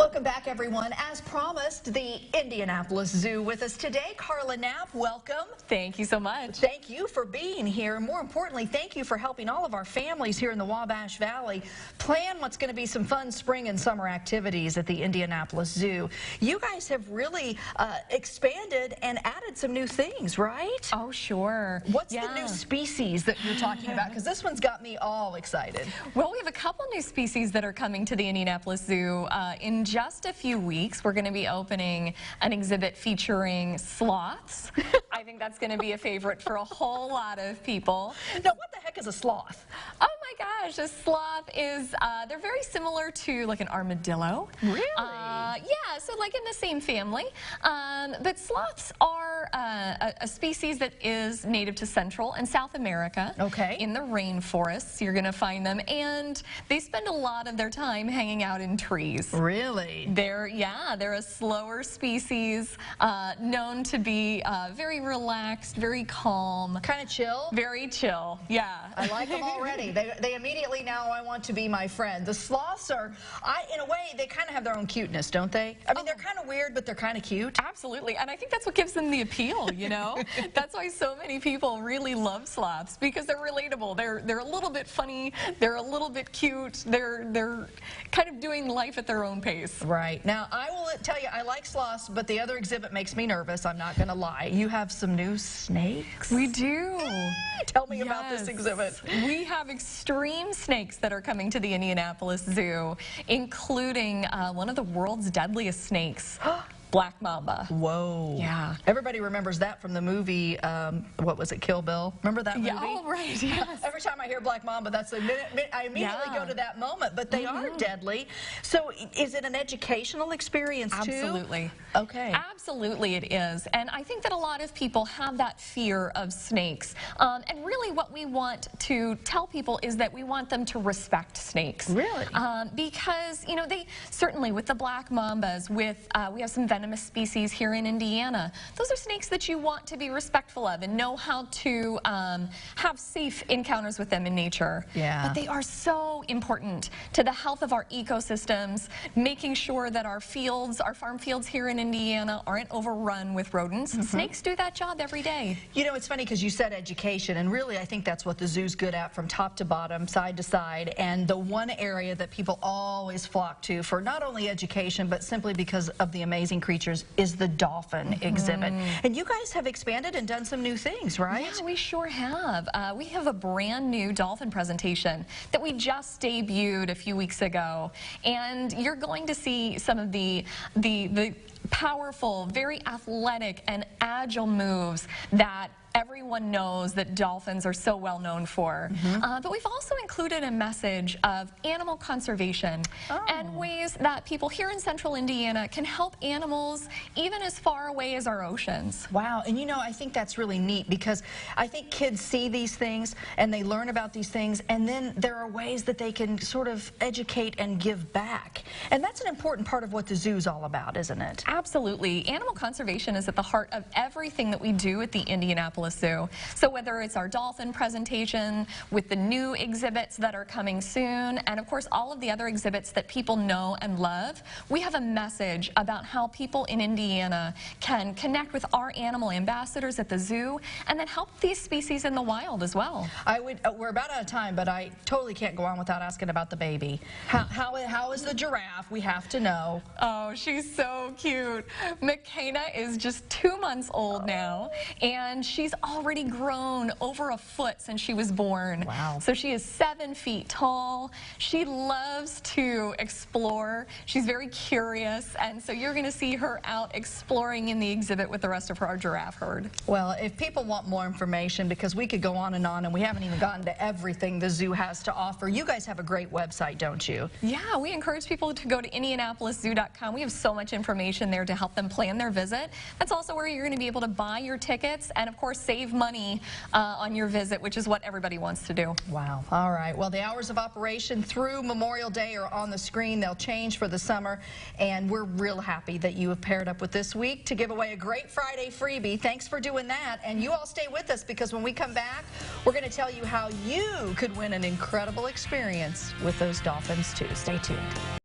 Welcome back, everyone. As promised, the Indianapolis Zoo with us today. Carla Knapp, welcome. Thank you so much. Thank you for being here. More importantly, thank you for helping all of our families here in the Wabash Valley plan what's going to be some fun spring and summer activities at the Indianapolis Zoo. You guys have really expanded and added some new things, right? Oh, sure. What's the new species that you're talking about? Because this one's got me all excited. Well, we have a couple new species that are coming to the Indianapolis Zoo. In just a few weeks, we're going to be opening an exhibit featuring sloths. I think that's going to be a favorite for a whole lot of people. Now, what the heck is a sloth? Oh my gosh, a sloth is, they're very similar to like an armadillo. Really? Yeah, so like in the same family. But sloths are a species that is native to Central and South America. Okay. In the rainforests, you're going to find them. And they spend a lot of their time hanging out in trees. Really? They're a slower species, known to be very relaxed, very calm. Kind of chill? Very chill, yeah. I like them already. They immediately now I want to be my friend. The sloths are, in a way, they kind of have their own cuteness, don't they? I mean, they're kind of weird, but they're kind of cute. Absolutely, and I think that's what gives them the appeal, you know? That's why so many people really love sloths, because they're relatable. They're a little bit funny, they're a little bit cute, they're kind of doing life at their own pace. Right. Now, I will tell you, I like sloths, but the other exhibit makes me nervous. I'm not going to lie. You have some new snakes? We do. Tell me about this exhibit. We have extreme snakes that are coming to the Indianapolis Zoo, including one of the world's deadliest snakes. Black Mamba. Whoa. Yeah. Everybody remembers that from the movie, what was it, Kill Bill? Remember that movie? Yeah, oh, right, yes. Every time I hear Black Mamba, that's the minute, I immediately go to that moment, but they are deadly. So is it an educational experience too? Absolutely. Okay. Absolutely it is. And I think that a lot of people have that fear of snakes. And really what we want to tell people is that we want them to respect snakes. Really? Because, you know, they certainly with the Black Mambas, we have some venomous species here in Indiana. Those are snakes that you want to be respectful of and know how to have safe encounters with them in nature. Yeah. But they are so important to the health of our ecosystems, making sure that our fields, our farm fields here in Indiana aren't overrun with rodents. Snakes do that job every day. You know, it's funny because you said education, and really I think that's what the zoo's good at from top to bottom, side to side, and the one area that people always flock to for not only education, but simply because of the amazing creatures is the dolphin exhibit. And you guys have expanded and done some new things, right? Yeah, we sure have. We have a brand new dolphin presentation that we just debuted a few weeks ago. And you're going to see some of the powerful, very athletic and agile moves that everyone knows that dolphins are so well known for. But we've also included a message of animal conservation and ways that people here in Central Indiana can help animals even as far away as our oceans. Wow, and you know, I think that's really neat because I think kids see these things and they learn about these things, and then there are ways that they can sort of educate and give back. And that's an important part of what the zoo's all about, isn't it? Absolutely. Animal conservation is at the heart of everything that we do at the Indianapolis Zoo. So whether it's our dolphin presentation with the new exhibits that are coming soon, and of course all of the other exhibits that people know and love, we have a message about how people in Indiana can connect with our animal ambassadors at the zoo and then help these species in the wild as well. We're about out of time, but I totally can't go on without asking about the baby. How is the giraffe? We have to know. Oh, she's so cute. McKenna is just 2 months old now, and she's already grown over a foot since she was born. Wow. So she is 7 feet tall. She loves to explore. She's very curious, and so you're going to see her out exploring in the exhibit with the rest of our giraffe herd. Well, if people want more information, because we could go on and we haven't even gotten to everything the zoo has to offer, you guys have a great website, don't you? Yeah, we encourage people to go to IndianapolisZoo.com. We have so much information there to help them plan their visit. That's also where you're going to be able to buy your tickets and, of course, save money on your visit, which is what everybody wants to do. Wow. All right. Well, the hours of operation through Memorial Day are on the screen. They'll change for the summer, and we're real happy that you have paired up with This Week to give away a great Friday freebie. Thanks for doing that, and you all stay with us because when we come back, we're going to tell you how you could win an incredible experience with those dolphins, too. Stay tuned.